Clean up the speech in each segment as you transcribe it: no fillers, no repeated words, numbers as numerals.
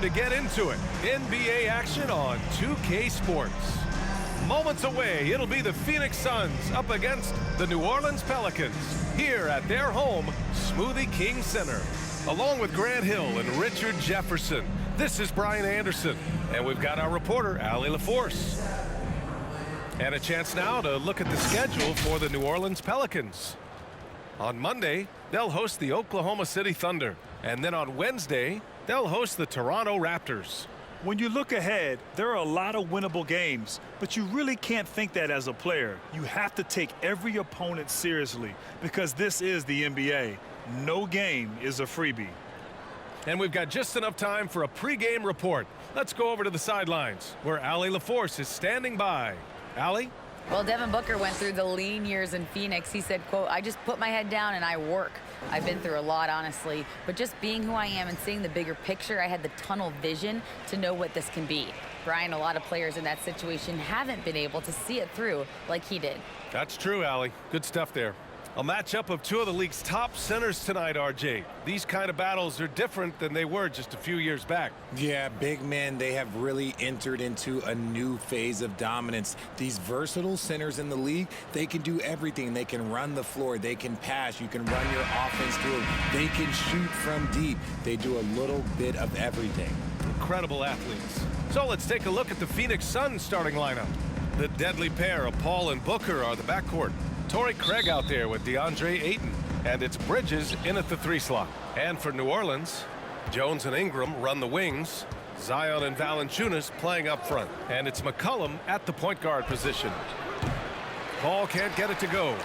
time to get into it. NBA action on 2K Sports. Moments away, it'll be the Phoenix Suns up against the New Orleans Pelicans here at their home, Smoothie King Center. Along with Grant Hill and Richard Jefferson, this is Brian Anderson, and we've got our reporter, Allie LaForce. And a chance now to look at the schedule for the New Orleans Pelicans. On Monday, they'll host the Oklahoma City Thunder. And then on Wednesday, they'll host the Toronto Raptors. When you look ahead, there are a lot of winnable games, but you really can't think that as a player. You have to take every opponent seriously because this is the NBA. No game is a freebie. And we've got just enough time for a pregame report. Let's go over to the sidelines where Allie LaForce is standing by. Allie? Well, Devin Booker went through the lean years in Phoenix. He said, quote, "I just put my head down and I work. I've been through a lot, honestly, but just being who I am and seeing the bigger picture, I had the tunnel vision to know what this can be." Brian, a lot of players in that situation haven't been able to see it through like he did. That's true, Allie. Good stuff there. A matchup of two of the league's top centers tonight, RJ. These kind of battles are different than they were just a few years back. Yeah, big men, they have really entered into a new phase of dominance. These versatile centers in the league, they can do everything. They can run the floor. They can pass. You can run your offense through them. They can shoot from deep. They do a little bit of everything. Incredible athletes. So let's take a look at the Phoenix Suns starting lineup. The deadly pair of Paul and Booker are the backcourt. Torrey Craig out there with DeAndre Ayton, and it's Bridges in at the 3 slot. And for New Orleans, Jones and Ingram run the wings, Zion and Valanciunas playing up front, and it's McCollum at the point guard position. Paul can't get it to go.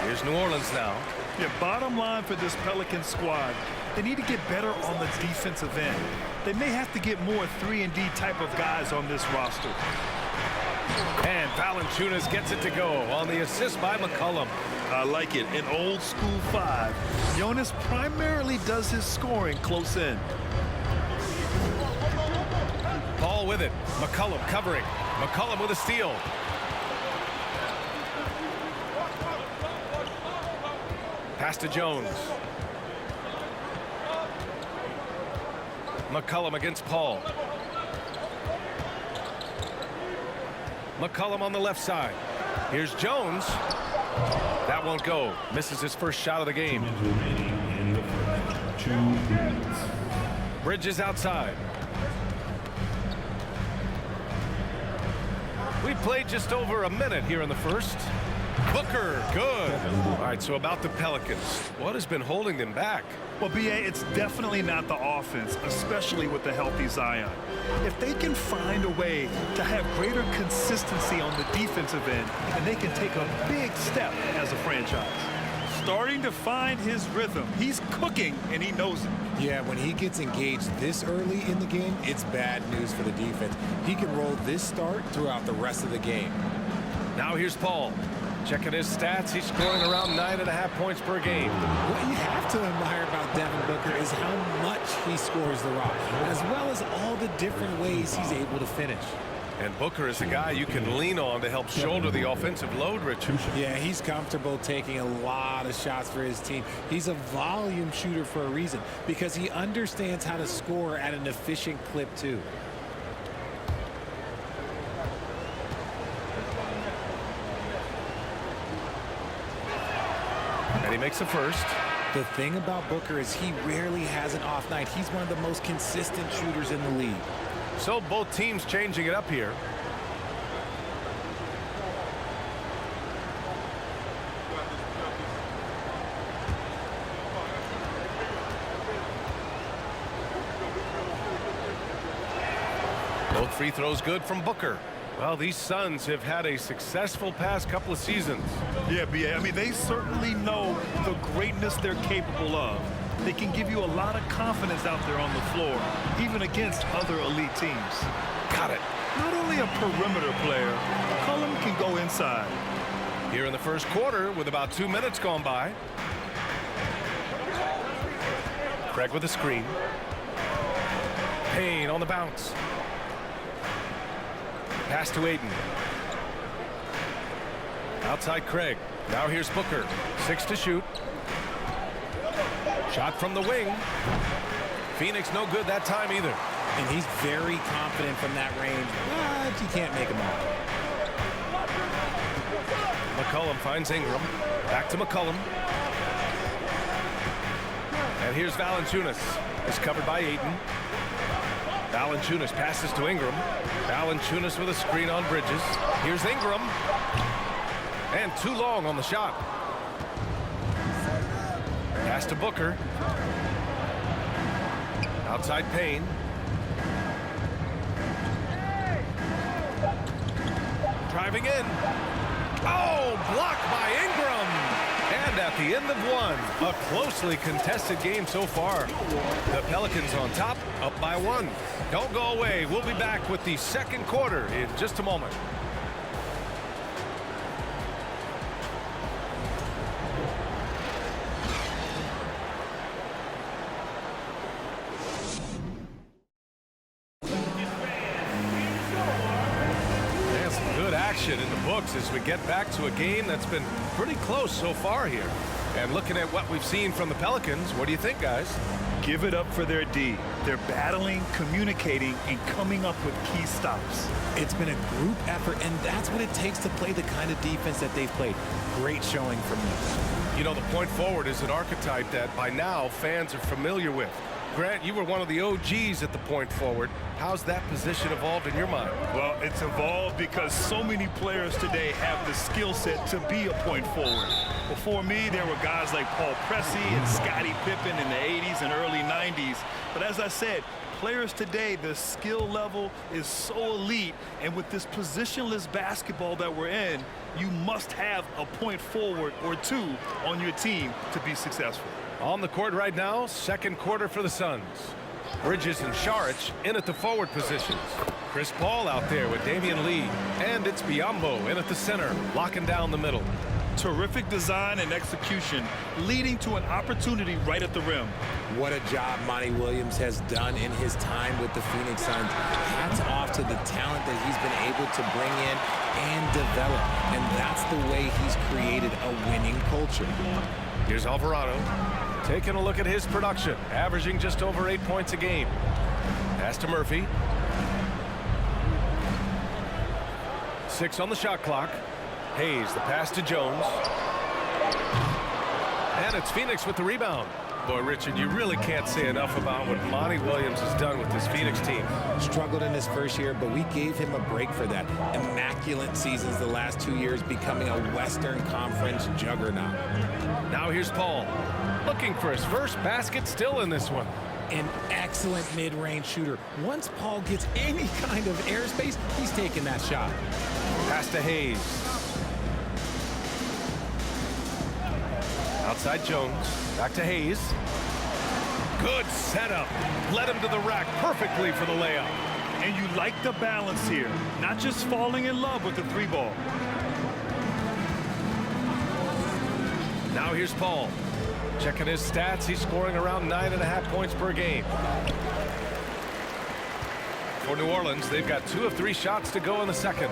Here's New Orleans now. Yeah, bottom line for this Pelicans squad, they need to get better on the defensive end. They may have to get more 3-and-D type of guys on this roster. And Valanciunas gets it to go on the assist by McCollum. I like it. An old school 5. Jonas primarily does his scoring close in. Paul with it. McCollum covering. McCollum with a steal. Pass to Jones. McCollum against Paul. McCollum on the left side. Here's Jones. That won't go. Misses his first shot of the game. Bridges outside. We played just over a minute here in the first. Booker, good. All right, so about the Pelicans. What has been holding them back? Well, B.A., it's definitely not the offense, especially with the healthy Zion. If they can find a way to have greater consistency on the defensive end, then they can take a big step as a franchise. Starting to find his rhythm. He's cooking, and he knows it. Yeah, when he gets engaged this early in the game, it's bad news for the defense. He can roll this start throughout the rest of the game. Now here's Paul. Checking his stats, he's scoring around 9.5 points per game. What you have to admire about Devin Booker is how much he scores the rock, as well as all the different ways he's able to finish. And Booker is a guy you can lean on to help shoulder the offensive load, Richard. Yeah, he's comfortable taking a lot of shots for his team. He's a volume shooter for a reason, because he understands how to score at an efficient clip, too. And he makes the first. The thing about Booker is he rarely has an off night. He's one of the most consistent shooters in the league. So both teams changing it up here. Both free throws good from Booker. Well, these Suns have had a successful past couple of seasons. Yeah, B.A., I mean, they certainly know the greatness they're capable of. They can give you a lot of confidence out there on the floor, even against other elite teams. Got it. Not only a perimeter player, McCollum can go inside. Here in the first quarter with about 2 minutes gone by. Craig with a screen. Payne on the bounce. Pass to Ayton. Outside Craig. Now here's Booker. 6 to shoot. Shot from the wing. Phoenix no good that time either. And he's very confident from that range, but you can't make him all. McCollum finds Ingram. Back to McCollum. And here's Valanciunas. It's covered by Ayton. Valanciunas passes to Ingram. Valanciunas with a screen on Bridges. Here's Ingram. And too long on the shot. Pass to Booker. Outside Payne. Driving in. Oh, blocked by Ingram. And at the end of one, a closely contested game so far. The Pelicans on top, up by 1. Don't go away. We'll be back with the second quarter in just a moment. In the books as we get back to a game that's been pretty close so far here. And looking at what we've seen from the Pelicans, what do you think, guys? Give it up for their D. They're battling, communicating, and coming up with key stops. It's been a group effort, and that's what it takes to play the kind of defense that they've played. Great showing from them. You know, the point forward is an archetype that by now fans are familiar with. Grant, you were one of the OGs at the point forward. How's that position evolved in your mind? Well, it's evolved because so many players today have the skill set to be a point forward. Before me, there were guys like Paul Pressey and Scottie Pippen in the 80s and early 90s. But as I said, players today, the skill level is so elite. And with this positionless basketball that we're in, you must have a point forward or two on your team to be successful. On the court right now, second quarter for the Suns. Bridges and Saric in at the forward positions. Chris Paul out there with Damian Lee. And it's Biyombo in at the center, locking down the middle. Terrific design and execution, leading to an opportunity right at the rim. What a job Monty Williams has done in his time with the Phoenix Suns. Hats off to the talent that he's been able to bring in and develop. And that's the way he's created a winning culture. Here's Alvarado. Taking a look at his production, averaging just over 8 points a game. Pass to Murphy. 6 on the shot clock. Hayes, the pass to Jones. And it's Phoenix with the rebound. Boy, Richard, you really can't say enough about what Monty Williams has done with this Phoenix team. Struggled in his first year, but we gave him a break for that. Immaculate seasons the last 2 years, becoming a Western Conference juggernaut. Now here's Paul. Looking for his first basket, still in this one. An excellent mid-range shooter. Once Paul gets any kind of airspace, he's taking that shot. Pass to Hayes. Outside Jones. Back to Hayes. Good setup. Led him to the rack perfectly for the layup. And you like the balance here. Not just falling in love with the 3-ball. Now here's Paul. Checking his stats, he's scoring around 9.5 points per game. For New Orleans, they've got 2 of 3 shots to go in the second.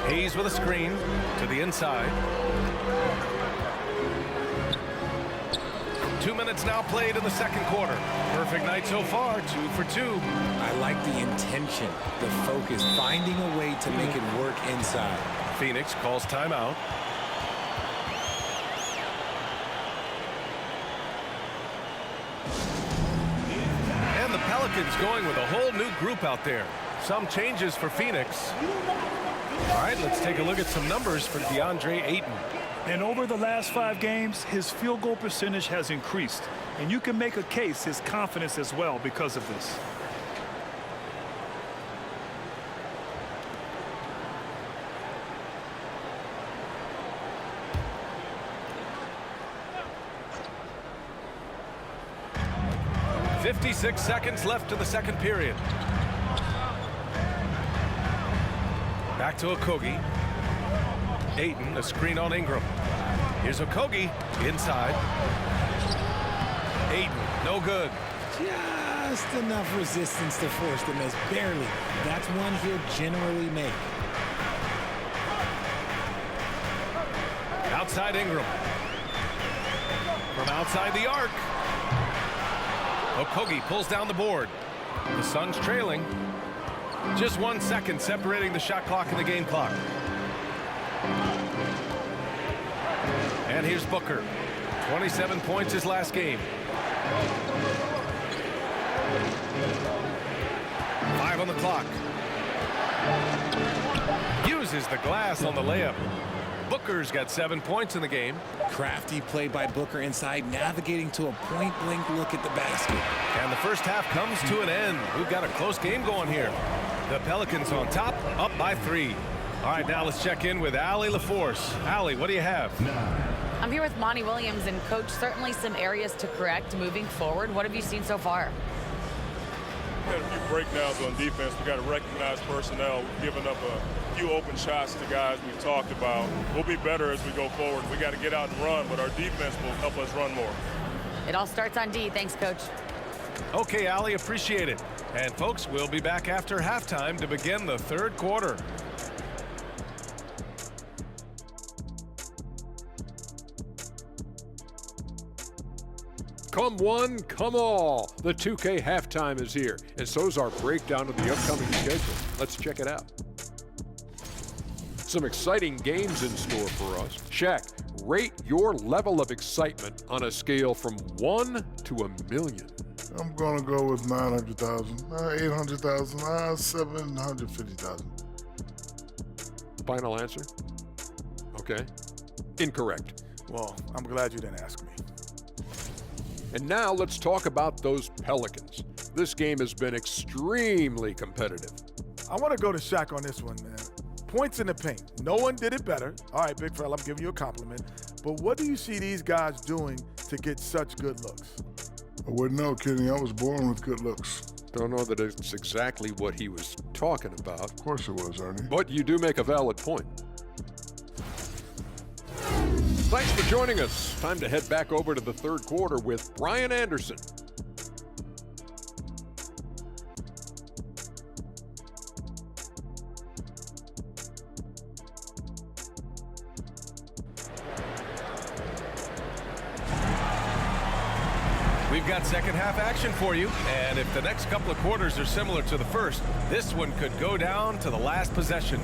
Hayes with a screen to the inside. 2 minutes now played in the second quarter. Perfect night so far, 2 for 2. I like the intention, the focus, finding a way to make it work inside. Phoenix calls timeout. And the Pelicans going with a whole new group out there. Some changes for Phoenix. All right, let's take a look at some numbers for DeAndre Ayton. And over the last 5 games, his field goal percentage has increased. And you can make a case his confidence as well because of this. .56 seconds left in the second period. Back to Okogie. Ayton, a screen on Ingram. Here's Okogie inside. Ayton, no good. Just enough resistance to force the miss, barely. That's one he'll generally make. Outside Ingram. From outside the arc. Okogie pulls down the board. The Suns trailing. Just 1 second separating the shot clock and the game clock. And here's Booker. 27 points his last game. 5 on the clock. Uses the glass on the layup. Booker's got 7 points in the game. Crafty play by Booker inside, navigating to a point-blank look at the basket. And the first half comes to an end. We've got a close game going here. The Pelicans on top, up by 3. All right, now let's check in with Allie LaForce. Allie, what do you have? I'm here with Monty Williams, and Coach, certainly some areas to correct moving forward. What have you seen so far? We had a few breakdowns on defense. We got to recognize personnel. We've given up a few open shots to guys we've talked about. We'll be better as we go forward. We got to get out and run, but our defense will help us run more. It all starts on D. Thanks, Coach. Okay, Allie, appreciate it. And folks, we'll be back after halftime to begin the third quarter. Come one, come all. The 2K halftime is here, and so's our breakdown of the upcoming schedule. Let's check it out. Some exciting games in store for us. Shaq, rate your level of excitement on a scale from 1 to 1,000,000. I'm going to go with 900,000, 800,000, 750,000. Final answer? Okay. Incorrect. Well, I'm glad you didn't ask me. And now let's talk about those Pelicans. This game has been extremely competitive. I want to go to Shaq on this one, man. Points in the paint. No one did it better. All right, big fella, I'm giving you a compliment. But what do you see these guys doing to get such good looks? I wouldn't know, Kenny. I was born with good looks. Don't know that it's exactly what he was talking about. Of course it was, Ernie. But you do make a valid point. Thanks for joining us. Time to head back over to the third quarter with Brian Anderson. We've got second half action for you, and if the next couple of quarters are similar to the first, this one could go down to the last possession.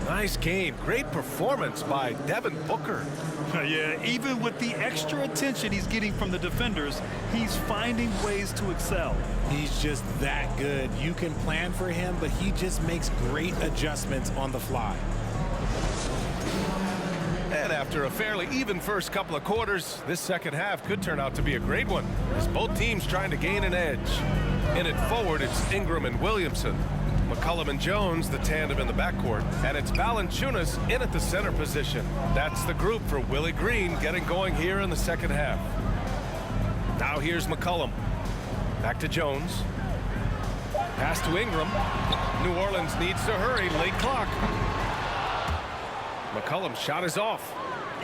Nice game. Great performance by Devin Booker. Yeah, even with the extra attention he's getting from the defenders, he's finding ways to excel. He's just that good. You can plan for him, but he just makes great adjustments on the fly. And after a fairly even first couple of quarters, this second half could turn out to be a great one, as both teams trying to gain an edge. In it forward, it's Ingram and Williamson. McCollum and Jones, the tandem in the backcourt. And it's Valanciunas in at the center position. That's the group for Willie Green getting going here in the second half. Now here's McCollum. Back to Jones. Pass to Ingram. New Orleans needs to hurry. Late clock. McCollum's shot is off.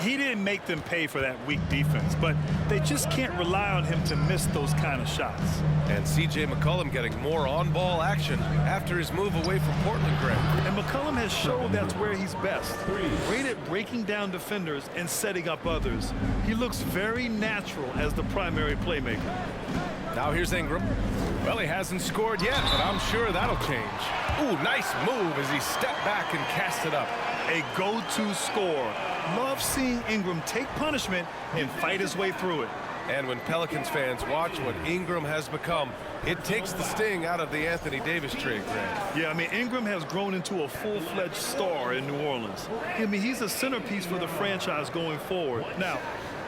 He didn't make them pay for that weak defense, but they just can't rely on him to miss those kind of shots. And C.J. McCollum getting more on-ball action after his move away from Portland, Greg. And McCollum has shown that's where he's best. Great at breaking down defenders and setting up others. He looks very natural as the primary playmaker. Now here's Ingram. Well, he hasn't scored yet, but I'm sure that'll change. Ooh, nice move as he stepped back and cast it up. A go-to score. Love seeing Ingram take punishment and fight his way through it. And when Pelicans fans watch what Ingram has become, it takes the sting out of the Anthony Davis trade, Greg. Yeah, I mean, Ingram has grown into a full-fledged star in New Orleans. I mean, he's a centerpiece for the franchise going forward. Now,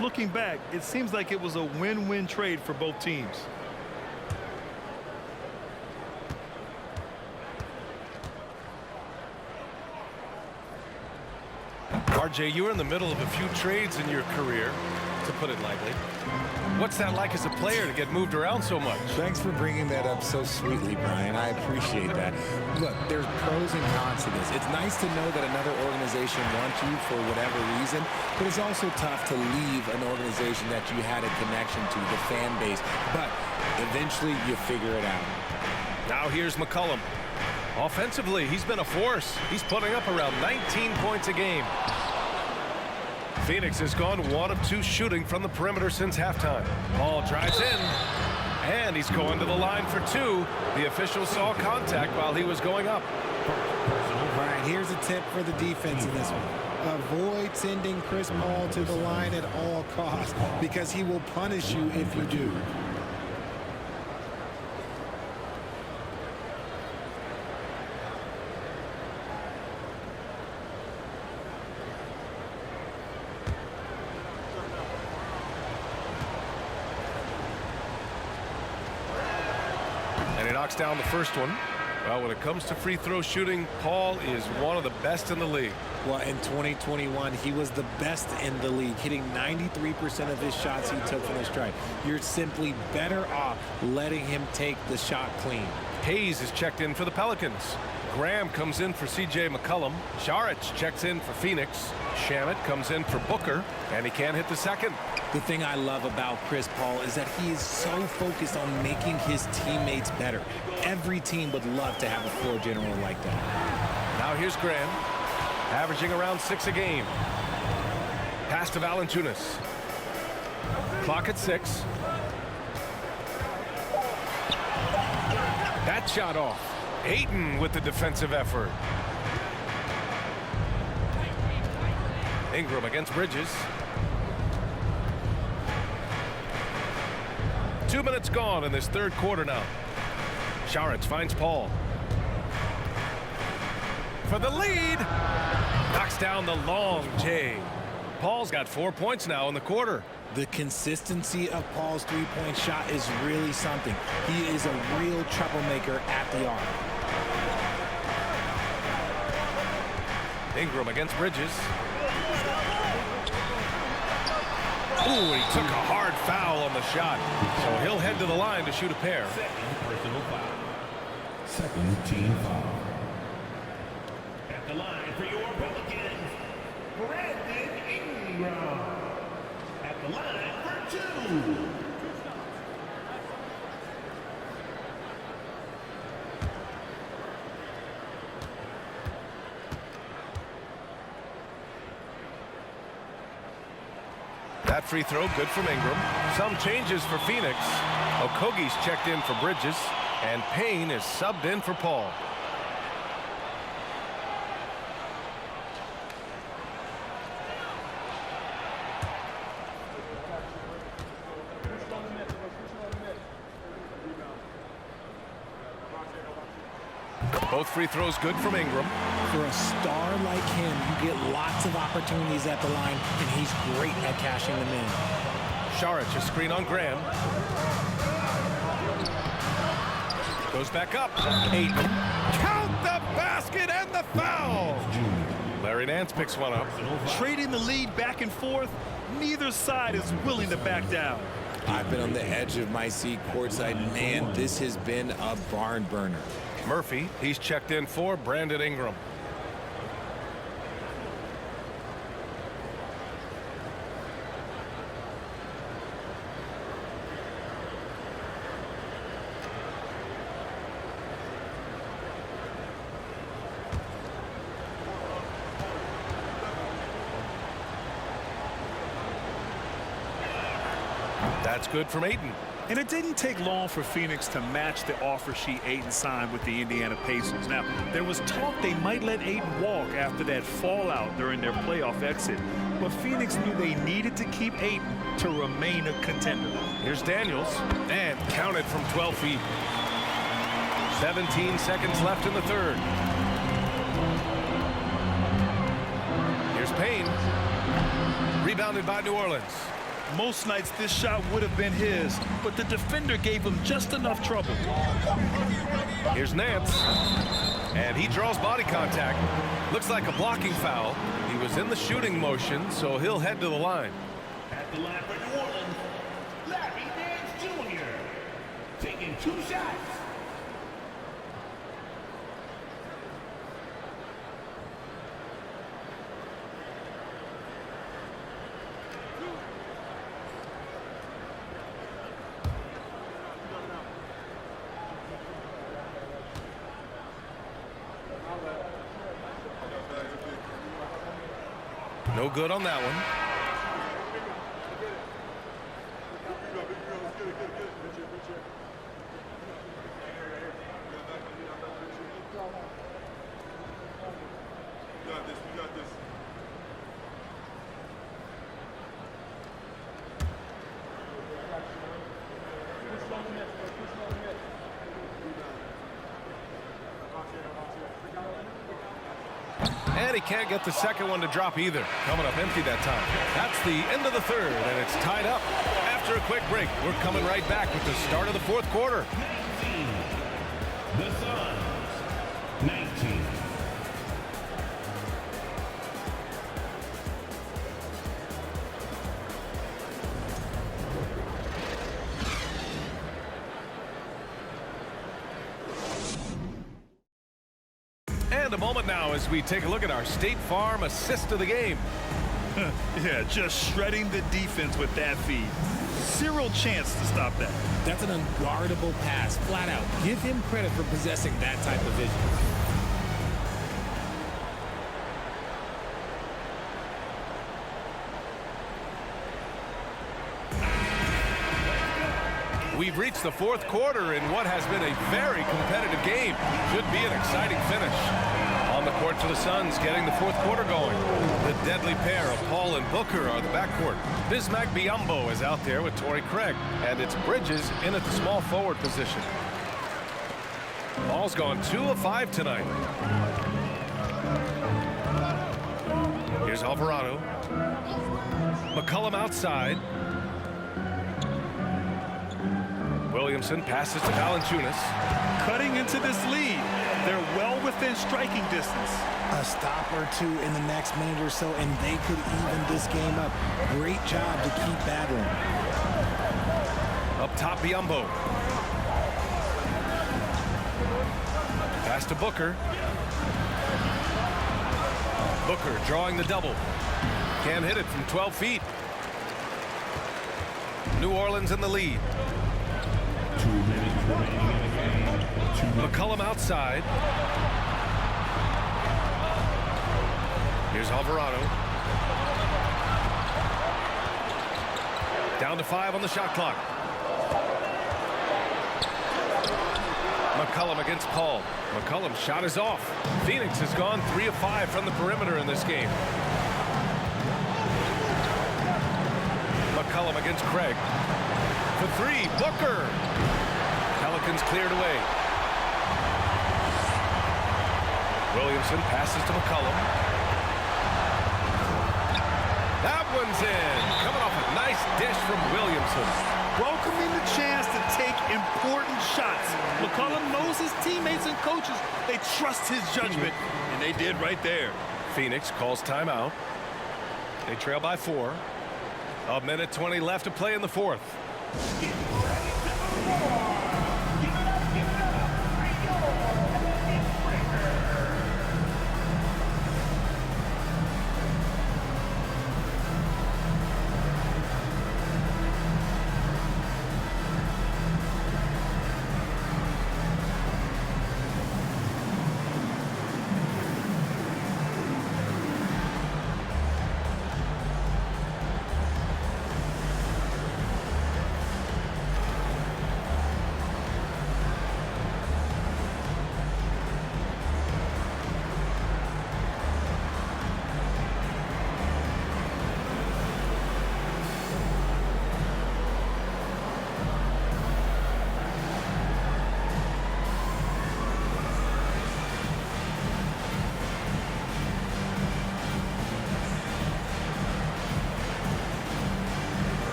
looking back, it seems like it was a win-win trade for both teams. RJ, you were in the middle of a few trades in your career, to put it lightly. What's that like as a player to get moved around so much? Thanks for bringing that up so sweetly, Brian. I appreciate that. Look, there's pros and cons to this. It's nice to know that another organization wants you for whatever reason, but it's also tough to leave an organization that you had a connection to, the fan base. But eventually you figure it out. Now here's McCollum. Offensively, he's been a force. He's putting up around 19 points a game. Phoenix has gone 1 of 2 shooting from the perimeter since halftime. Ball drives in. And he's going to the line for two. The official saw contact while he was going up. All right, here's a tip for the defense in this one. Avoid sending Chris Paul to the line at all costs because he will punish you if you do. And he knocks down the first one. Well, when it comes to free throw shooting, Paul is one of the best in the league. Well, in 2021, he was the best in the league, hitting 93% of his shots he took from the stripe. You're simply better off letting him take the shot clean. Hayes is checked in for the Pelicans. Graham comes in for C.J. McCollum. Saric checks in for Phoenix. Shamet comes in for Booker, and he can't hit the second. The thing I love about Chris Paul is that he is so focused on making his teammates better. Every team would love to have a floor general like that. Now here's Graham, averaging around 6 a game. Pass to Valanciunas. Clock at 6. That shot off. Ayton with the defensive effort. Ingram against Bridges. 2 minutes gone in this third quarter now. Saric finds Paul. For the lead. Knocks down the long J. Paul's got 4 points now in the quarter. The consistency of Paul's three-point shot is really something. He is a real troublemaker at the arc. Ingram against Bridges. Ooh, he took a hard foul on the shot. So he'll head to the line to shoot a pair. Personal foul. Second team foul. At the line for your Pelicans, Brandon Ingram. At the line for two. That free throw good from Ingram. Some changes for Phoenix. Okogie's checked in for Bridges, and Payne is subbed in for Paul. Both free throws good from Ingram. For a star like him, you get lots of opportunities at the line, and he's great at cashing them in. Saric, a screen on Graham. Goes back up. Ayton. Count the basket and the foul. Larry Nance picks one up. Trading the lead back and forth, neither side is willing to back down. I've been on the edge of my seat courtside. Man, this has been a barn burner. Murphy, he's checked in for Brandon Ingram. That's good from Ayton. And it didn't take long for Phoenix to match the offer sheet Ayton signed with the Indiana Pacers. Now, there was talk they might let Ayton walk after that fallout during their playoff exit. But Phoenix knew they needed to keep Ayton to remain a contender. Here's Daniels, and counted from 12 feet. 17 seconds left in the third. Here's Payne. Rebounded by New Orleans. Most nights this shot would have been his, but the defender gave him just enough trouble. Here's Nance, and he draws body contact. Looks like a blocking foul. He was in the shooting motion, so he'll head to the line. At the line for New Orleans, Larry Nance Jr. taking 2 shots. No good on that one. he can't get the second one to drop either. Coming up empty that time. That's the end of the third, and it's tied up. After a quick break, we're coming right back with the start of the fourth quarter. 19. The Suns. 19. And a moment now as we take a look at our State Farm assist of the game. Yeah, just shredding the defense with that feed. Zero chance to stop that. That's an unguardable pass, flat out. Give him credit for possessing that type of vision. We've reached the fourth quarter in what has been a very competitive game. Should be an exciting finish. On the court for the Suns, getting the fourth quarter going. The deadly pair of Paul and Booker are the backcourt. Bismack Biyombo is out there with Torrey Craig, and it's Bridges in at the small forward position. Paul's gone 2 of 5 tonight. Here's Alvarado. McCollum outside. Williamson passes to Valanciunas. Cutting into this lead. They're well within striking distance. A stop or two in the next minute or so, and they could even this game up. Great job to keep battling. Up top, Biyombo. Pass to Booker. Booker drawing the double. Can't hit it from 12 feet. New Orleans in the lead. 2 minutes remaining in the game. McCollum outside. Here's Alvarado. Down to 5 on the shot clock. McCollum against Paul. McCollum's shot is off. Phoenix has gone 3 of 5 from the perimeter in this game. McCollum against Craig. For 3, Booker. Pelicans cleared away. Williamson passes to McCollum. That one's in. Coming off a nice dish from Williamson. Welcoming the chance to take important shots. McCollum knows his teammates and coaches. They trust his judgment, and they did right there. Phoenix calls timeout. They trail by 4. A minute 20 left to play in the fourth.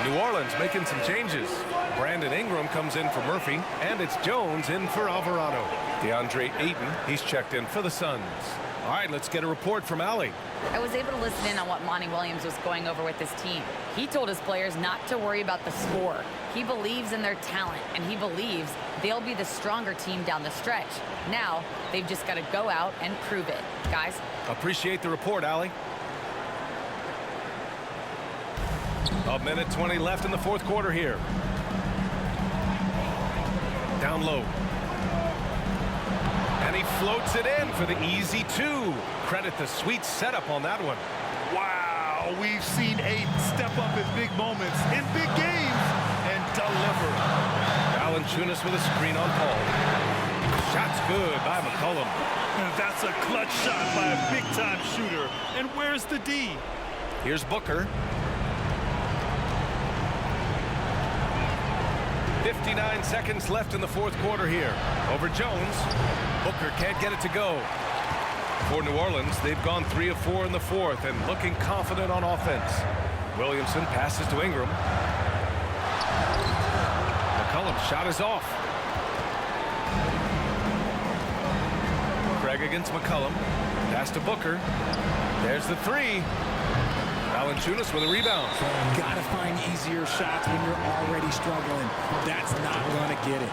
New Orleans making some changes. Brandon Ingram comes in for Murphy, and it's Jones in for Alvarado. DeAndre Ayton, he's checked in for the Suns. All right, let's get a report from Allie. I was able to listen in on what Monty Williams was going over with his team. He told his players not to worry about the score. He believes in their talent, and he believes they'll be the stronger team down the stretch. Now, they've just got to go out and prove it. Guys? Appreciate the report, Allie. A minute 20 left in the fourth quarter here. Down low. And he floats it in for the easy 2. Credit the sweet setup on that one. Wow, we've seen Ayton step up in big moments, in big games, and deliver. Valanciunas with a screen on Paul. Shot's good by McCollum. And that's a clutch shot by a big-time shooter. And where's the D? Here's Booker. 59 seconds left in the fourth quarter here. Over Jones. Booker can't get it to go. For New Orleans, they've gone 3 of 4 in the fourth and looking confident on offense. Williamson passes to Ingram. McCollum's shot is off. Craig against McCollum. Pass to Booker. There's the three. Valanciunas with a rebound. Gotta find easier shots when you're already struggling. That's not gonna get it.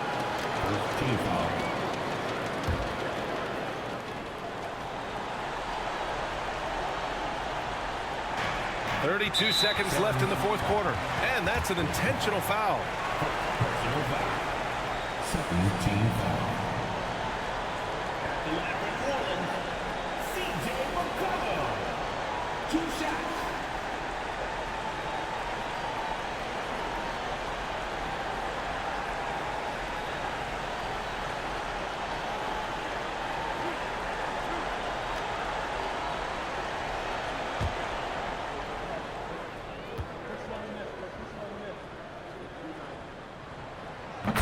32 seconds left in the fourth quarter. And that's an intentional foul. Personal foul. Second team foul. At the line for New Orleans, C.J. McCollum. 2 shots.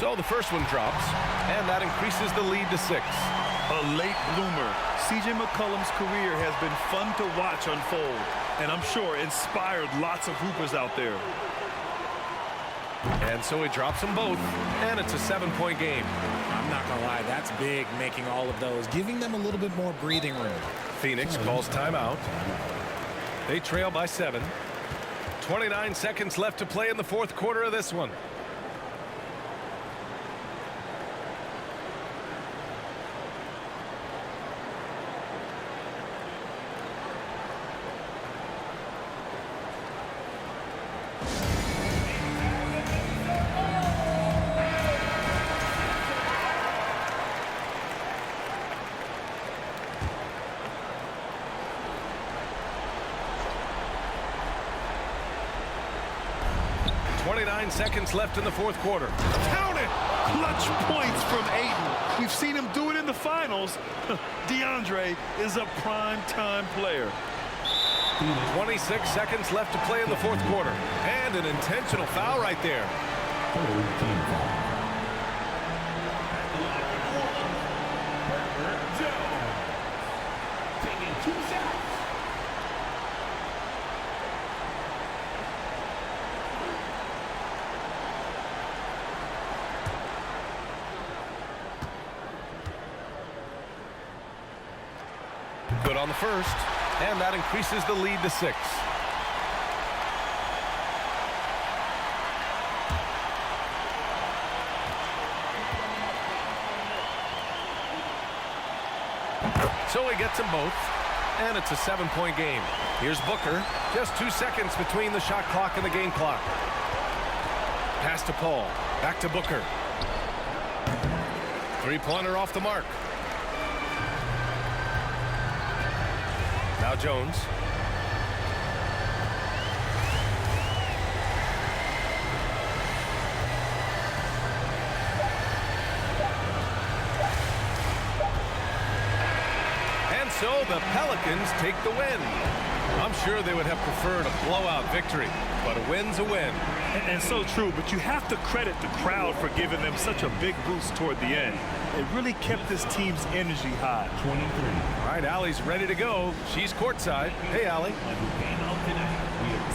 So the first one drops, and that increases the lead to 6. A late bloomer. C.J. McCollum's career has been fun to watch unfold, and I'm sure inspired lots of hoopers out there. And so he drops them both, and it's a 7-point game. I'm not gonna lie, that's big, making all of those, giving them a little bit more breathing room. Phoenix calls timeout. They trail by 7. 29 seconds left to play in the fourth quarter of this one. Seconds left in the fourth quarter. Count it! Clutch points from Ayton. We've seen him do it in the finals. DeAndre is a prime-time player. 26 seconds left to play in the fourth quarter. And an intentional foul right there. Third team foul. Jones. Taking 2 shots. Good on the first, and that increases the lead to 6. So he gets them both, and it's a 7-point game. Here's Booker, just 2 seconds between the shot clock and the game clock. Pass to Paul, back to Booker. Three-pointer off the mark. Now Jones. And so the Pelicans take the win. I'm sure they would have preferred a blowout victory, but a win's a win. And so true, but you have to credit the crowd for giving them such a big boost toward the end. It really kept this team's energy high. 23. All right, Allie's ready to go. She's courtside. Hey, Allie.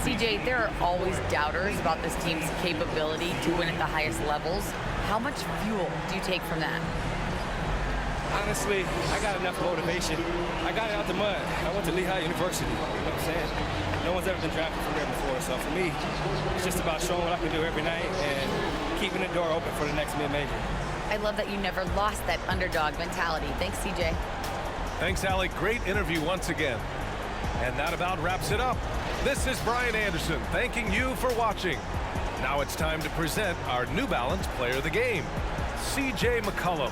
CJ, there are always doubters about this team's capability to win at the highest levels. How much fuel do you take from that? Honestly, I got enough motivation. I got it out the mud. I went to Lehigh University. You know what I'm saying? No one's ever been drafted from there before. So for me, it's just about showing what I can do every night and keeping the door open for the next mid-major. I love that you never lost that underdog mentality. Thanks, CJ. Thanks, Allie. Great interview once again. And that about wraps it up. This is Brian Anderson thanking you for watching. Now it's time to present our New Balance Player of the Game, C.J. McCollum.